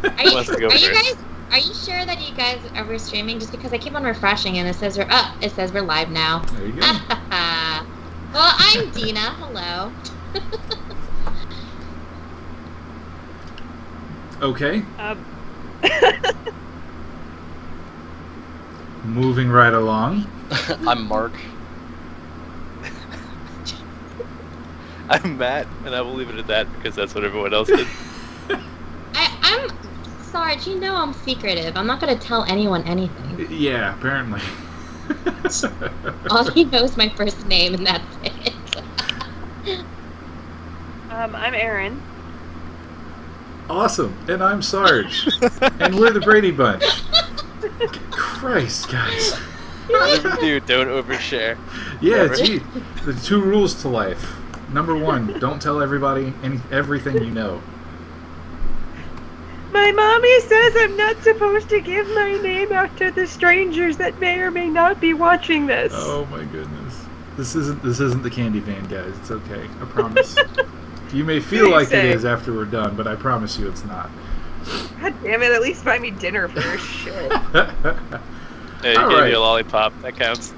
Are you sure that you guys are streaming? Just because I keep on refreshing and it says we're live now. There you go. Well, I'm Deanna. Hello. Okay. Moving right along. I'm Mark. I'm Matt, and I will leave it at that because that's what everyone else did. I'm Sarge. You know I'm secretive. I'm not going to tell anyone anything. Yeah, apparently. All he knows is my first name, and that's it. I'm Erin. Awesome. And I'm Sarge. And we're the Brady Bunch. Christ, guys. Whatever you do, don't overshare. Yeah, gee. The 2 rules to life. Number 1, don't tell everybody everything you know. My mommy says I'm not supposed to give my name out to the strangers that may or may not be watching this. Oh my goodness. This isn't the candy van, guys. It's okay. I promise. You may feel like it is after we're done, but I promise you it's not. God damn it, at least buy me dinner first. Shit. Hey, you gave me a lollipop. That counts.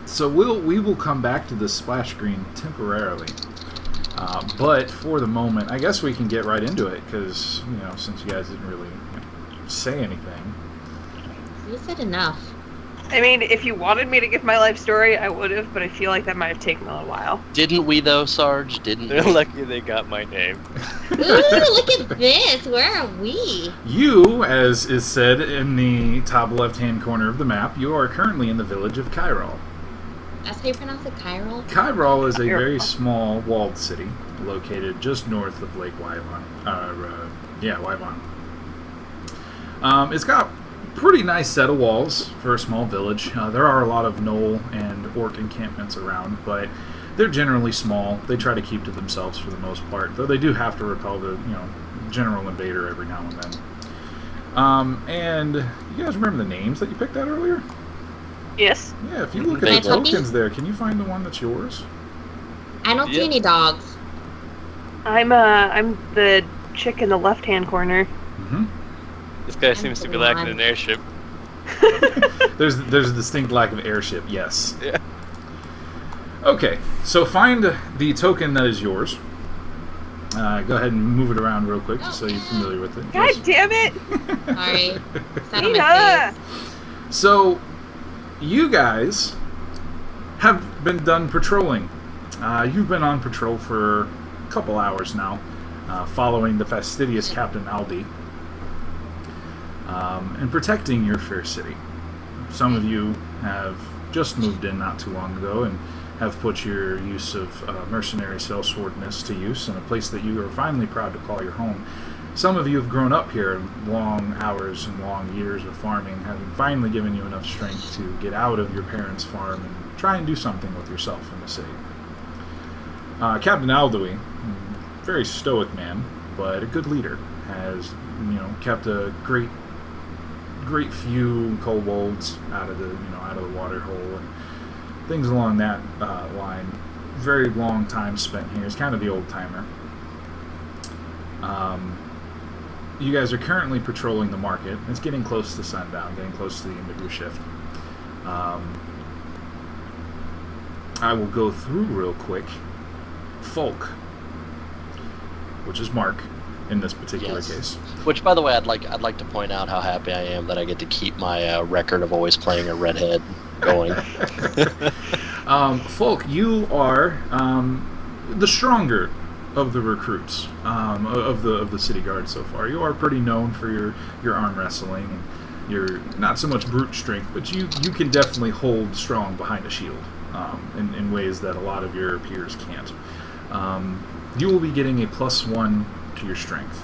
So we will come back to the splash screen temporarily. But for the moment, I guess we can get right into it, because, since you guys didn't really say anything. You said enough. I mean, if you wanted me to give my life story, I would have, but I feel like that might have taken a little while. Didn't we, though, Sarge? Didn't we? They're lucky they got my name. Ooh, look at this. Where are we? You, as is said in the top left-hand corner of the map, you are currently in the village of Kyrol. That's how you pronounce it, Kyrol? Kyrol is a very small walled city located just north of Lake Wyvon. Wyvon. It's got a pretty nice set of walls for a small village. There are a lot of gnoll and orc encampments around, but they're generally small. They try to keep to themselves for the most part, though they do have to repel the general invader every now and then. And you guys remember the names that you picked out earlier? Yes. Yeah, if you look at the tokens there, can you find the one that's yours? I don't see any dogs. I'm the chick in the left-hand corner. Mm-hmm. This guy seems to be lacking an airship. There's a distinct lack of airship, yes. Yeah. Okay, so find the token that is yours. Go ahead and move it around real quick, just so you're familiar with it. God damn it! Sorry. It's not on my face. So, you guys have been done patrolling. You've been on patrol for a couple hours now, following the fastidious Captain Aldi, and protecting your fair city. Some of you have just moved in not too long ago and have put your use of mercenary sellswordness to use in a place that you are finally proud to call your home. Some of you have grown up here in long hours and long years of farming, having finally given you enough strength to get out of your parents' farm and try and do something with yourself in the city. Captain Aldi, very stoic man, but a good leader, has kept a great few kobolds out of the water hole and things along that line. Very long time spent here. He's kind of the old timer. You guys are currently patrolling the market. It's getting close to sundown, getting close to the end of your shift. I will go through real quick. Foulk, which is Mark in this particular case. Which, by the way, I'd like to point out how happy I am that I get to keep my record of always playing a redhead going. Foulk, you are the stronger of the recruits of the city guard so far. You are pretty known for your arm wrestling and your not so much brute strength, but you can definitely hold strong behind a shield in ways that a lot of your peers can't. You will be getting a +1 to your strength.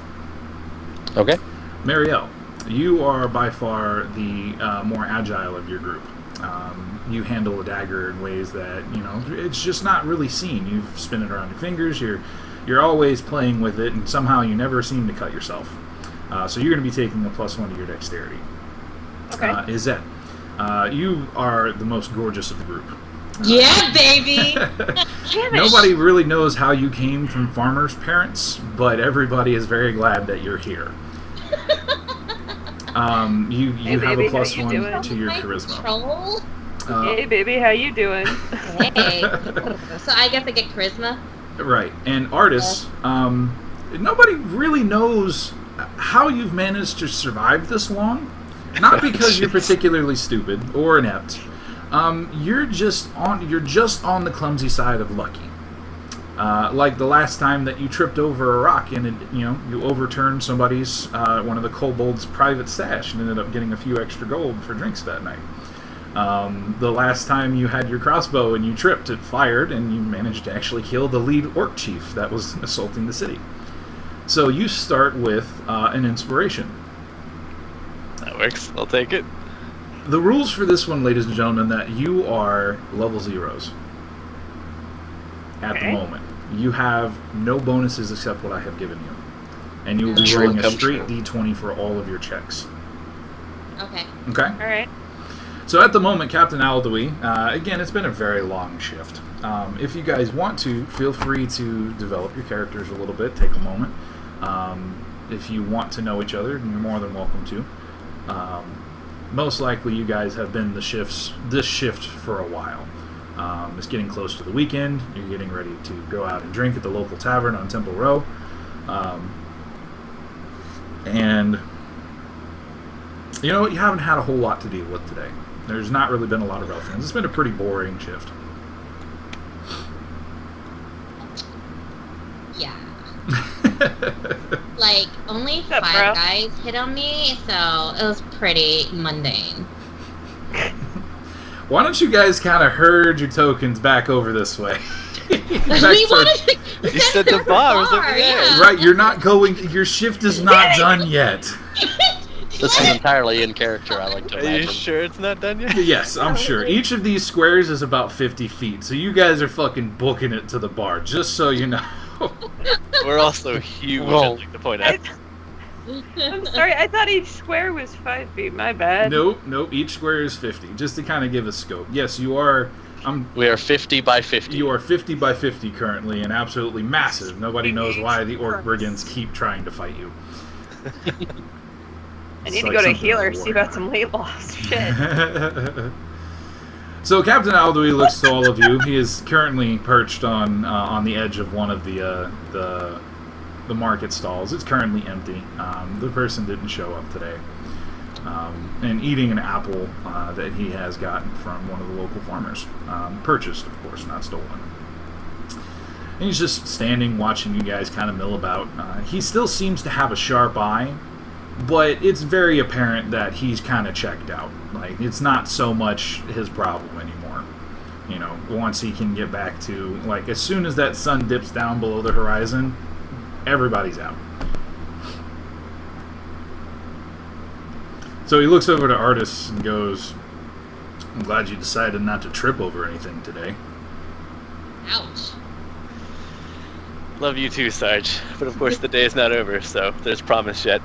Okay. Marielle, you are by far the more agile of your group. You handle a dagger in ways that it's just not really seen. You spin it around your fingers. You're always playing with it, and somehow you never seem to cut yourself. So you're going to be taking a +1 to your dexterity. Okay. Izette, you are the most gorgeous of the group. Yeah, baby. Nobody really knows how you came from farmers' parents, but everybody is very glad that you're here. You Hey, have baby, a plus how you 1 doing? to your My charisma. Troll? Hey, baby, how you doing? Hey. So I guess I get charisma. Right, and artists, nobody really knows how you've managed to survive this long. Not because you're particularly stupid or inept. You're just on the clumsy side of lucky. Like the last time that you tripped over a rock and you overturned somebody's one of the kobolds' private stash and ended up getting a few extra gold for drinks that night. The last time you had your crossbow and you tripped, it fired, and you managed to actually kill the lead orc chief that was assaulting the city. So you start with an inspiration. That works. I'll take it. The rules for this one, ladies and gentlemen, that you are level 0s at the moment. You have no bonuses except what I have given you. And you will be rolling a straight d20 for all of your checks. Okay. Okay? Alright. So at the moment, Captain Aldui, again, it's been a very long shift. If you guys want to, feel free to develop your characters a little bit. Take a moment. If you want to know each other, you're more than welcome to. Most likely, you guys have been this shift for a while. It's getting close to the weekend. You're getting ready to go out and drink at the local tavern on Temple Row. And you know what? You haven't had a whole lot to deal with today. There's not really been a lot of ruffians. It's been a pretty boring shift. Yeah. Like, only What's up, 5 bro? guys hit on me, so it was pretty mundane. Why don't you guys kind of herd your tokens back over this way? We wanted to, You said the bar was over there. yeah. Right, you're not going. Your shift is not done yet. This is entirely in character, I like to Are you imagine. sure it's not done yet? Yes, I'm sure. Each of these squares is about 50 feet, so you guys are fucking booking it to the bar, just so you know. We're also huge, Whoa. I'd like to point out. I'm sorry, I thought each square was 5 feet. My bad. Nope. Each square is 50, just to kind of give a scope. Yes, you are. We are 50 by 50. You are 50 by 50 currently, and absolutely massive. Nobody knows why the orc brigands keep trying to fight you. I need to go to healer, see about some weight loss. Shit. So Captain Aldui looks to all of you. He is currently perched on the edge of one of the market stalls. It's currently empty. The person didn't show up today. And eating an apple that he has gotten from one of the local farmers. Purchased, of course, not stolen. And he's just standing watching you guys kind of mill about. He still seems to have a sharp eye, but it's very apparent that he's kind of checked out. Like, it's not so much his problem anymore. You know, once he can get back to, like, as soon as that sun dips down below the horizon, everybody's out. So he looks over to Artis and goes, I'm glad you decided not to trip over anything today. Ouch. Love you too, Sarge. But of course the day is not over, so there's promise yet.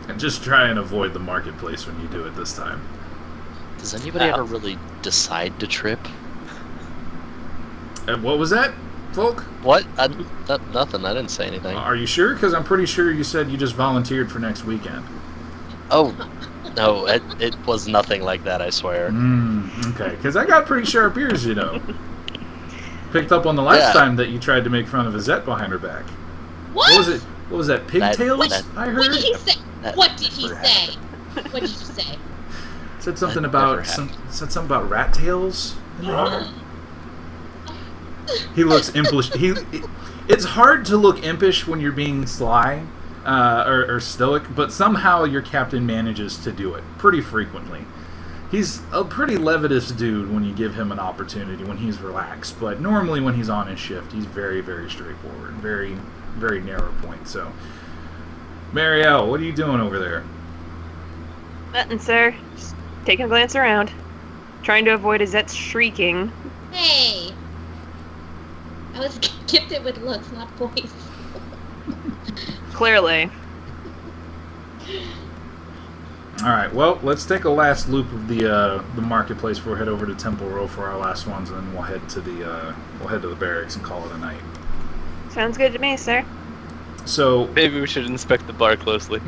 And just try and avoid the marketplace when you do it this time. Does anybody ever really decide to trip? What was that, Foulk? What? Nothing. I didn't say anything. Are you sure? Because I'm pretty sure you said you just volunteered for next weekend. Oh, no, it was nothing like that, I swear. Okay, because I got pretty sharp ears, you know. Picked up on the last time that you tried to make fun of Izette behind her back. What? What was it? What was that? Pigtails? I heard. What did he say? That What did he never say? What did you say? Said something That about never happened. said something about rat tails. In there. He looks impish. It's hard to look impish when you're being sly or stoic, but somehow your captain manages to do it pretty frequently. He's a pretty levitous dude when you give him an opportunity, when he's relaxed, but normally when he's on his shift, he's very, very straightforward, very, very narrow point. So, Marielle, what are you doing over there? Nothing, sir. Just taking a glance around. Trying to avoid Izette's shrieking. Hey. I was gifted with looks, not voice. Clearly. All right. Well, let's take a last loop of the marketplace before we head over to Temple Row for our last ones, and then we'll head to the barracks and call it a night. Sounds good to me, sir. So Maybe we should inspect the bar closely.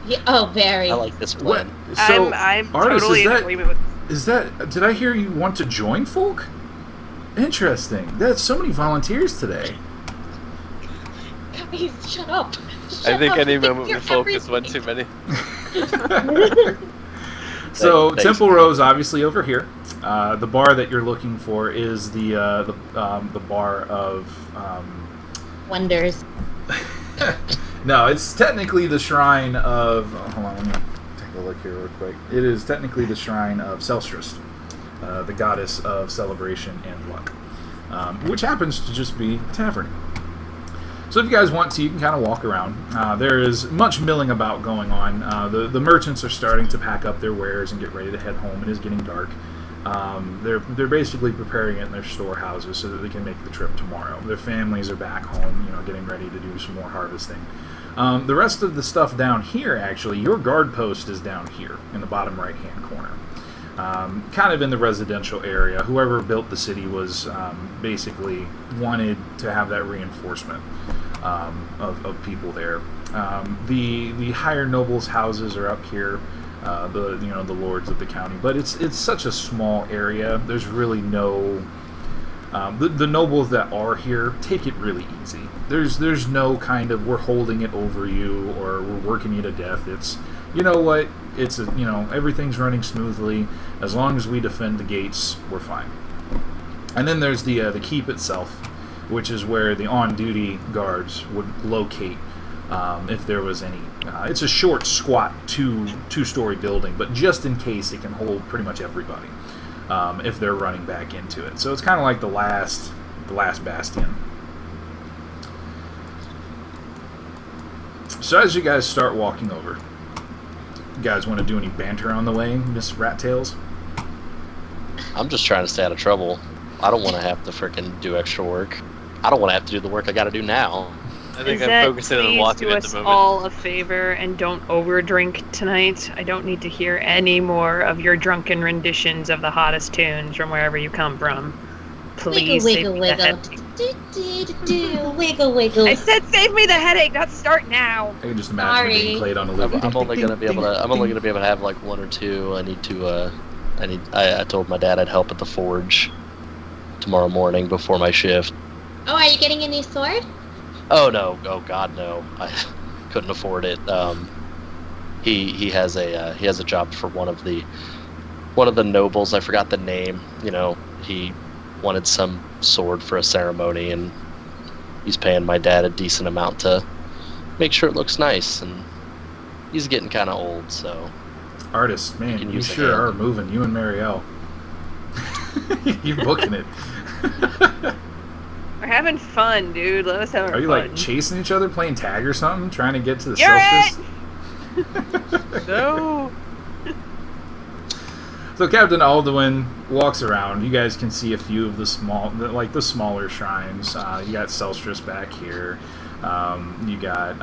Yeah, oh, very. I like this plan. So, I'm Artis, totally in agreement with. is that? Did I hear you want to join Foulk? Interesting. That's so many volunteers today. Guys, shut up. I think any You're moment with Foulk is one too many. So Thanks. Temple Row is obviously over here. The bar that you're looking for is the bar of. Wonders. No, it's technically the shrine of. Hold on, let me take a look here real quick. It is technically the shrine of Celstrus, the goddess of celebration and luck, which happens to just be a tavern. So if you guys want to, you can kind of walk around. There is much milling about going on. The merchants are starting to pack up their wares and get ready to head home. It is getting dark. They're basically preparing it in their storehouses so that they can make the trip tomorrow. Their families are back home, getting ready to do some more harvesting. The rest of the stuff down here, actually, your guard post is down here in the bottom right-hand corner. Kind of in the residential area. Whoever built the city was basically wanted to have that reinforcement of people there. The higher nobles' houses are up here. The lords of the county, but it's such a small area. There's really no the nobles that are here take it really easy. There's no kind of we're holding it over you or we're working you to death. It's it's everything's running smoothly as long as we defend the gates. We're fine. And then there's the keep itself, which is where the on-duty guards would locate. If there was any. It's a short, squat, two-story building, but just in case it can hold pretty much everybody if they're running back into it. So it's kind of like the last bastion. So as you guys start walking over, you guys want to do any banter on the way, Miss Rattails? I'm just trying to stay out of trouble. I don't want to have to frickin' do extra work. I don't want to have to do the work I got to do now. I think I'm Izette, focusing on please walking do at us the moment. all a favor and don't overdrink tonight. I don't need to hear any more of your drunken renditions of the hottest tunes from wherever you come from. Please Wiggle, save me wiggle, the wiggle. headache. Do, wiggle, wiggle. I said save me the headache, not start now. I can just imagine it being Sorry. played on a loop. I'm only gonna be able to have like one or two. I told my dad I'd help at the forge tomorrow morning before my shift. Oh, are you getting a new sword? Oh no! Oh God, no! I couldn't afford it. He has a job for one of the nobles. I forgot the name. He wanted some sword for a ceremony, and he's paying my dad a decent amount to make sure it looks nice. And he's getting kind of old, so. Artists, man, can you use a sure hand. are moving. You and Marielle. You're booking it. We're having fun, dude. Let us have our Are you fun. like chasing each other, playing tag or something, trying to get to the You're Celstrus? No. So Captain Alduin walks around. You guys can see a few of the smaller shrines. You got Celstrus back here. You got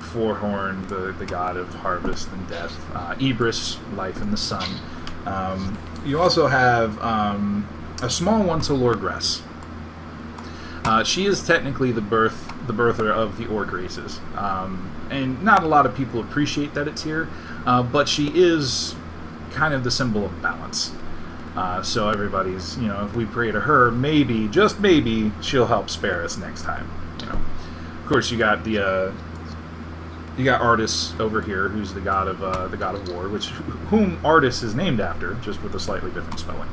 Forehorn, the god of harvest and death. Ibris, life in the sun. You also have a small one to Lord Gress. She is technically the birther of the orc races, and not a lot of people appreciate that it's here, but she is kind of the symbol of balance. So everybody's, if we pray to her, maybe, just maybe, she'll help spare us next time. Of course, you got Artis over here, who's the god of war, whom Artis is named after, just with a slightly different spelling.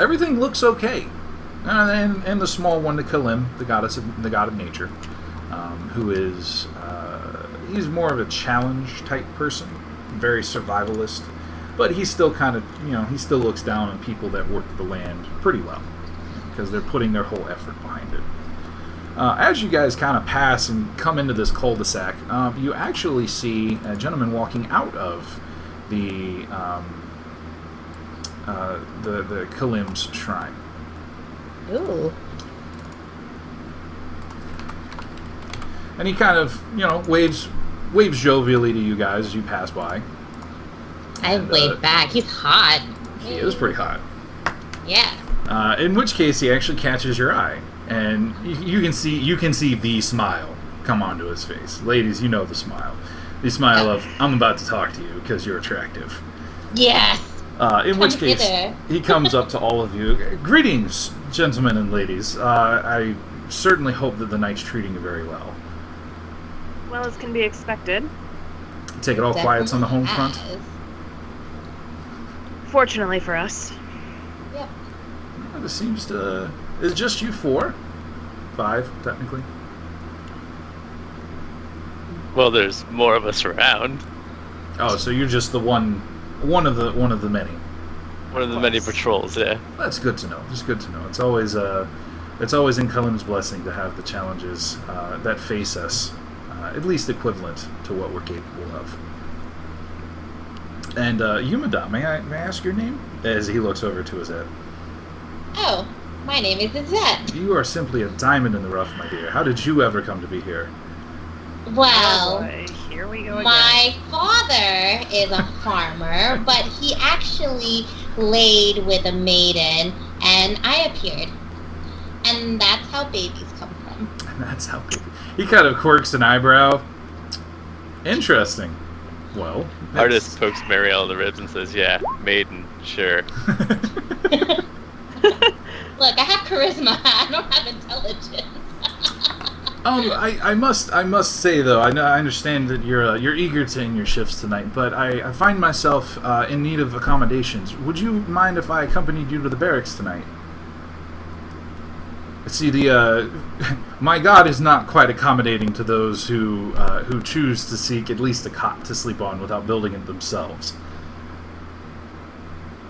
Everything looks okay, and the small one to Kalim, the god of nature, who is he's more of a challenge type person, very survivalist, but he's still kind of he still looks down on people that work the land pretty well because they're putting their whole effort behind it. As you guys kind of pass and come into this cul-de-sac, you actually see a gentleman walking out of the Kalim's shrine. Ooh. And he kind of, waves waves jovially to you guys as you pass by. I wave back. He's hot. He is pretty hot. Yeah. In which case, he actually catches your eye, and you can see the smile come onto his face. Ladies, you know the smile. The smile of, I'm about to talk to you because you're attractive. Yes. In which case, hither. he comes up to all of you. Greetings, gentlemen and ladies. I certainly hope that the night's treating you very well. Well as can be expected. Take it all quiets on the home front. Has. Fortunately for us. Yep. It seems to... Is it just you 4? 5, technically. Well, there's more of us around. Oh, so you're just the one of the many. One of the many patrols, yeah. That's good to know. Just good to know. It's always in Cullen's blessing to have the challenges that face us, at least equivalent to what we're capable of. And Yumada, may I ask your name? As he looks over to Izette. Oh, my name is Izette. You are simply a diamond in the rough, my dear. How did you ever come to be here? Well, Oh boy, here we go again. my father is a farmer, but he actually laid with a maiden, and I appeared. And that's how babies come from. And that's how he kind of quirks an eyebrow. Interesting. Well, Artist pokes Marielle in the ribs and says, yeah, maiden, sure. Look, I have charisma. I don't have intelligence. I must say though, I understand that you're eager to end your shifts tonight, but I find myself in need of accommodations. Would you mind if I accompanied you to the barracks tonight? See, my God is not quite accommodating to those who choose to seek at least a cot to sleep on without building it themselves.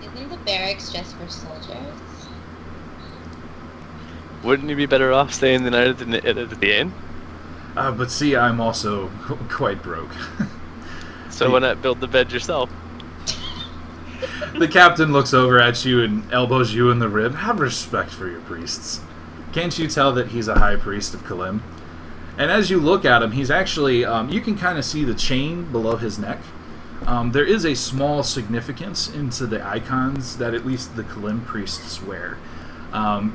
Isn't the barracks just for soldiers? Wouldn't you be better off staying the night at the inn? But see, I'm also quite broke. So why not build the bed yourself? The captain looks over at you and elbows you in the rib. Have respect for your priests. Can't you tell that he's a high priest of Kalim? And as you look at him, he's actually, you can kind of see the chain below his neck. There is a small significance into the icons that at least the Kalim priests wear.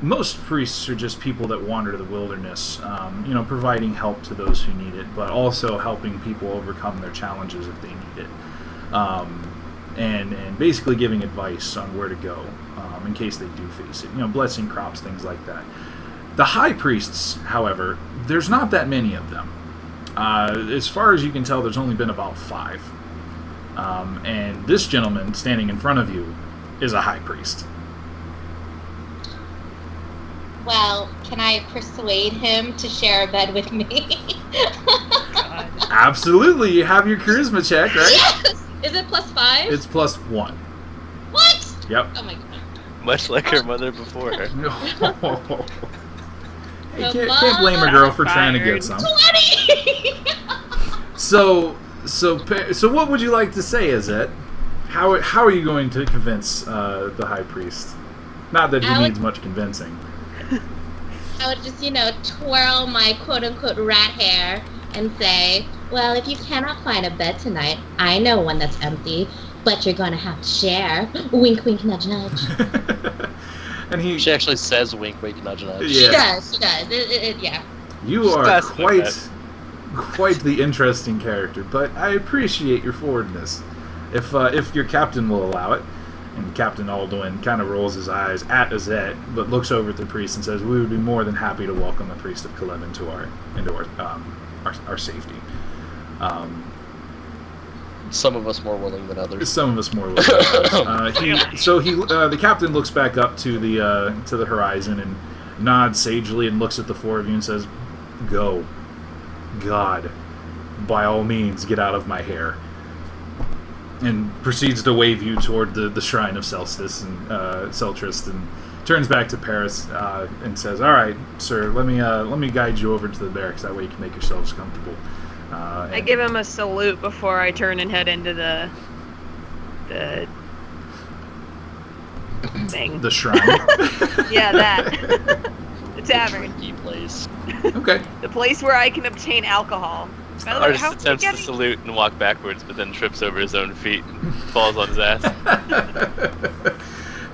Most priests are just people that wander the wilderness, providing help to those who need it, but also helping people overcome their challenges if they need it. And basically giving advice on where to go in case they do face it. Blessing crops, things like that. The high priests, however, there's not that many of them. As far as you can tell, there's only been about 5. And this gentleman standing in front of you is a high priest. Well, can I persuade him to share a bed with me? Absolutely, you have your charisma check, right? Yes! Is it +5? It's +1. What? Yep. Oh my god. Much like her mother before her. Hey, can't blame a girl for trying to get some. 20! So what would you like to say, Izette? How are you going to convince the high priest? Not that he needs much convincing. I would just, twirl my quote-unquote rat hair and say, well, if you cannot find a bed tonight, I know one that's empty, but you're going to have to share. Wink, wink, nudge, nudge. And She actually says wink, wink, nudge, nudge. Yeah. She does. Yeah. You are quite the interesting character, but I appreciate your forwardness. If your captain will allow it. And Captain Alduin kind of rolls his eyes at Izette, but looks over at the priest and says, "We would be more than happy to welcome the priest of Kalem into our safety." Some of us more willing than others. Some of us more willing than others. The captain looks back up to the horizon and nods sagely and looks at the 4 of you and says, "Go, God, by all means, get out of my hair." And proceeds to wave you toward the shrine of Celtrist and turns back to Paris and says, "All right, sir, let me guide you over to the barracks. That way you can make yourselves comfortable." I give him a salute before I turn and head into the thing. The shrine. Yeah, that. The tavern. Drinky place. Okay. The place where I can obtain alcohol. By the way, Artist how are we attempts to getting... salute and walk backwards, but then trips over his own feet and falls on his ass.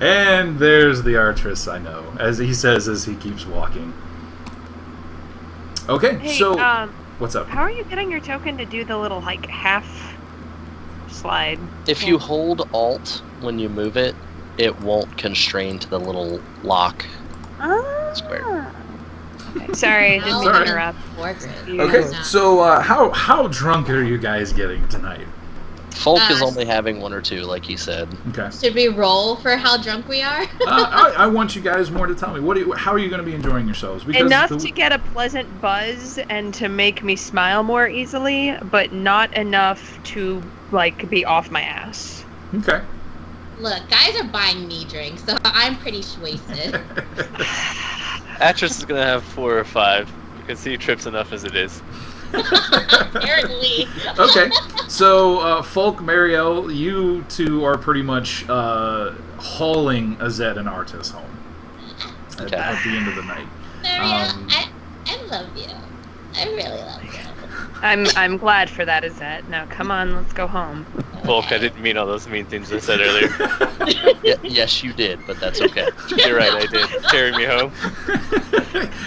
And there's the Atrus, I know, as he says as he keeps walking. Okay, Hey, so what's up? how are you getting your token to do the little, like, half slide? If you hold Alt when you move it, it won't constrain to the little lock square. Okay, sorry, didn't mean to Sorry. interrupt. Okay, so how drunk are you guys getting tonight? Foulk is only having one or two, like he said. Okay. Should we roll for how drunk we are? I want you guys more to tell me. How are you going to be enjoying yourselves? Because Enough to get a pleasant buzz and to make me smile more easily, but not enough to, like, be off my ass. Okay. Look, guys are buying me drinks, so I'm pretty wasted. Atrus is gonna have 4 or 5 because he trips enough as it is. Apparently. Okay, so Foulk, Marielle, you two are pretty much hauling Izette and Atrus home at the end of the night. Marielle, I love you. I really love you. I'm glad for that, Izette. Now, come on, let's go home. Foulk, I didn't mean all those mean things I said earlier. Yes, you did, but that's okay. You're right, I did. Carry me home.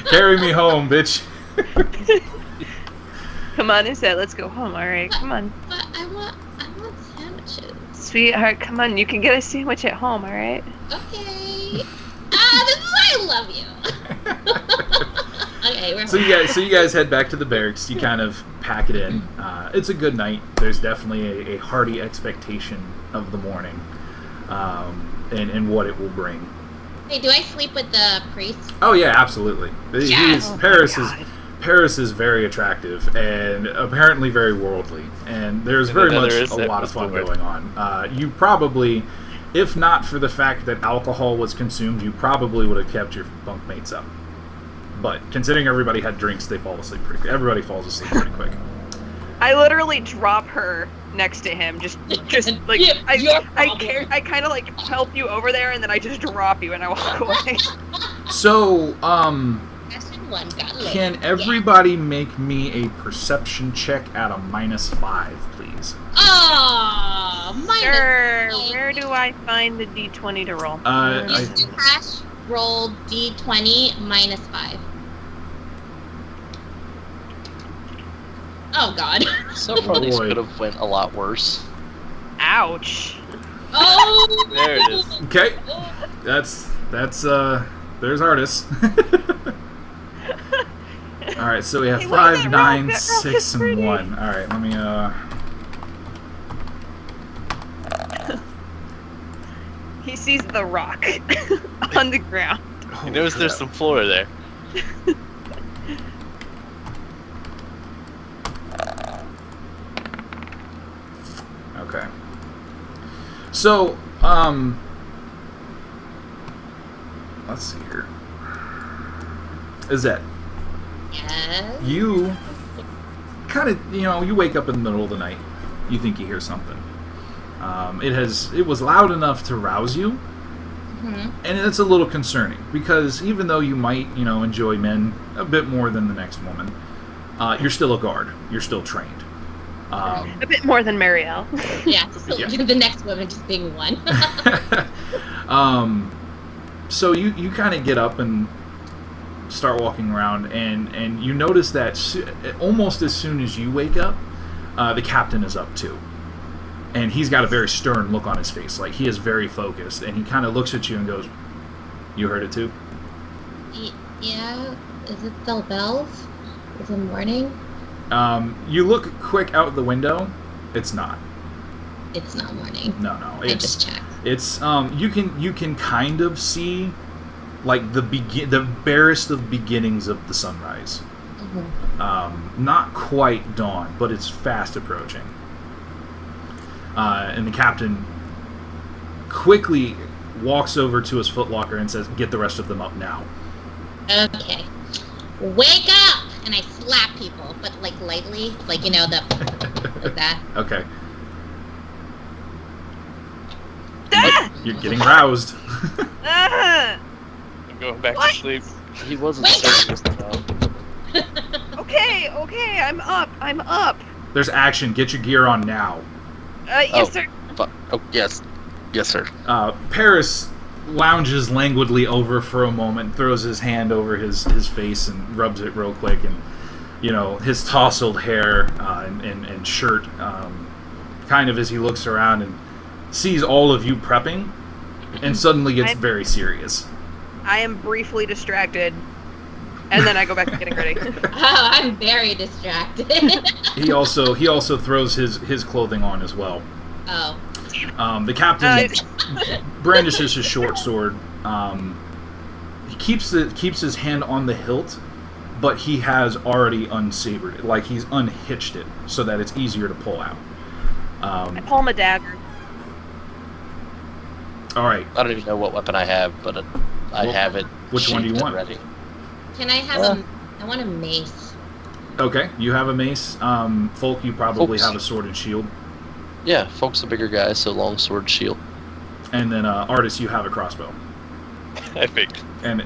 Carry me home, bitch. Come on, Izette, let's go home. All right, come on. But I want sandwiches. Sweetheart, come on. You can get a sandwich at home, all right? Okay. This is why I love you. Okay, we're So you guys head back to the barracks. You kind of pack it in. It's a good night. There's definitely a hearty expectation of the morning, and what it will bring. Hey, do I sleep with the priest? Oh yeah, absolutely. Yes. Paris is very attractive and apparently very worldly, and there's very much a lot of fun going on. You probably, if not for the fact that alcohol was consumed, you probably would have kept your bunkmates up. But considering everybody had drinks, they fall asleep pretty quick. Everybody falls asleep pretty quick. I literally drop her next to him, just like I kind of like help you over there, and then I just drop you and I walk away. So, Question 1 got laid. can everybody make me a perception check at a -5, please? Oh, Sure. -5. Where do I find the D20 to roll? Use the hash roll D20 -5. Oh God. So far, these Boy. could have went a lot worse. Ouch. Oh. There it is. Okay, that's there's Artis. All right, so we have Hey, look at 5, that 9, rock. That rock 6, is and pretty. 1. All right, let me He sees the rock on the ground. He knows there's some floor there. Okay. So, let's see here. Izette, Yes. you kind of, you wake up in the middle of the night. You think you hear something. It was loud enough to rouse you, and it's a little concerning because even though you might, enjoy men a bit more than the next woman, you're still a guard. You're still trained. A bit more than Marielle. Yeah. So Yeah. The next woman just being one. So you kind of get up and start walking around, and you notice that almost as soon as you wake up, the captain is up too. And he's got a very stern look on his face. Like, he is very focused, and he kind of looks at you and goes, "You heard it too?" Yeah. Is it still bells? Is it morning? You look quick out the window. It's not. It's not morning. No. I just checked. It's you can kind of see like the barest of beginnings of the sunrise. Not quite dawn, but it's fast approaching. And the captain quickly walks over to his footlocker and says, "Get the rest of them up now." Okay. Wake up! And I slap people, but like lightly, like like that. Okay. Ah! You're getting roused. Ah! I'm going back What? to sleep. He wasn't Wake serious though. Okay, Okay, I'm up. There's action. Get your gear on now. Yes, sir. Yes, sir. Paris lounges languidly over for a moment, throws his hand over his face and rubs it real quick, and his tousled hair and shirt, kind of as he looks around and sees all of you prepping, and suddenly gets very serious. I am briefly distracted, and then I go back to getting ready. Oh, I'm very distracted. He also throws his clothing on as well. Oh. The captain brandishes his short sword. He keeps his hand on the hilt, but he has already unsabred it. Like, he's unhitched it so that it's easier to pull out. I pull him a dagger. All right. I don't even know what weapon I have, but I have it. Which one do you want? Ready. Can I have I want a mace. Okay, you have a mace. Foulk, you probably Foulk's- have a sword and shield. Yeah, Foulk's a bigger guy, so long sword, shield. And then Artis, you have a crossbow. I think. And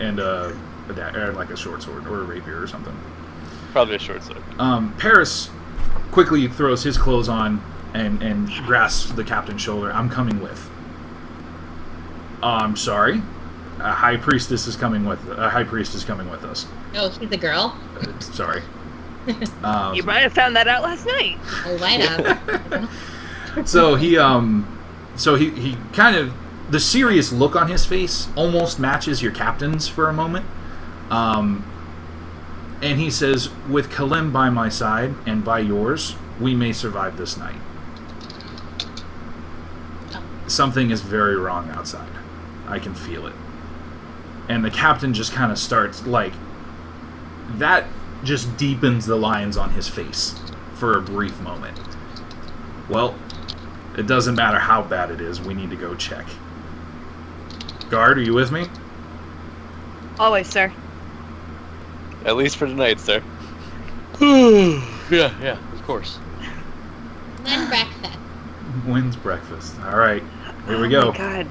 like a short sword or a rapier or something. Probably a short sword. Paris quickly throws his clothes on and grasps the captain's shoulder. I'm coming with. I'm sorry. A high priestess is coming with us. Oh, she's a girl? Sorry. You might have found that out last night. Oh, why not? So he kind of, the serious look on his face almost matches your captain's for a moment. And he says, with Kalem by my side and by yours, we may survive this night. Something is very wrong outside. I can feel it. And the captain just kind of starts, like, that just deepens the lines on his face for a brief moment. Well, it doesn't matter how bad it is, we need to go check. Guard, are you with me? Always, sir. At least for tonight, sir. Yeah, of course. Then breakfast. When's breakfast? Alright, here we Oh go. my God.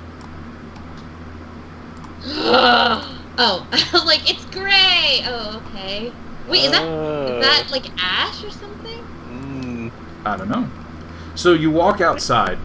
Oh, I was like, it's gray. Oh, okay. Wait, is that like ash or something? I don't know. So you walk outside,